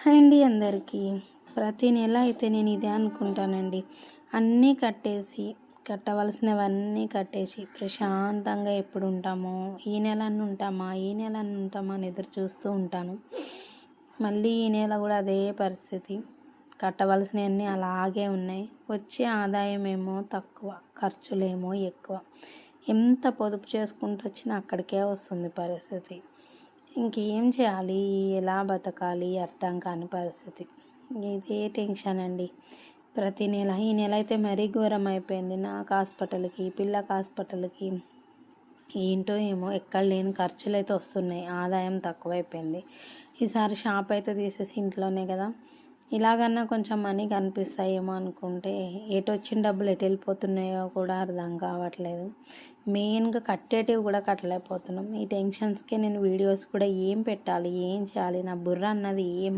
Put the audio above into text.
Hi అండి అందరికీ. ప్రతి నెల అయితే నేను ఇదే అనుకుంటానండి. అన్నీ కట్టవలసినవన్నీ కట్టేసి ప్రశాంతంగా ఎప్పుడు ఉంటామో, ఈ నెల ఉంటామా అని ఎదురు చూస్తూ ఉంటాను. మళ్ళీ ఈ నెల కూడా అదే పరిస్థితి. కట్టవలసినవన్నీ అలాగే ఉన్నాయి. వచ్చే ఆదాయం ఏమో తక్కువ, ఖర్చులేమో ఎక్కువ. ఎంత పొదుపు చేసుకుంటూ వచ్చినా అక్కడికే వస్తుంది పరిస్థితి. ఇంకేం చేయాలి, ఎలా బతకాలి అర్థం కాని పరిస్థితి. ఇదే టెన్షన్ అండి ప్రతి నెల. ఈ నెల అయితే మరీ ఘోరం అయిపోయింది. నాకు హాస్పిటల్కి, పిల్లకి హాస్పిటల్కి, ఏంటో ఏమో ఎక్కడ లేని ఖర్చులు అయితే వస్తున్నాయి. ఆదాయం తక్కువైపోయింది. ఈసారి షాప్ అయితే తీసేసి ఇంట్లోనే కదా, ఇలాగన్నా కొంచెం మనీ కనిపిస్తాయేమో అనుకుంటే ఎటు వచ్చిన డబ్బులు ఎటు వెళ్ళిపోతున్నాయో కూడా అర్థం కావట్లేదు. మెయిన్గా కట్టేటివి కూడా కట్టలేకపోతున్నాం. ఈ టెన్షన్స్కే నేను వీడియోస్ కూడా ఏం పెట్టాలి, ఏం చేయాలి, నా బుర్ర అన్నది ఏం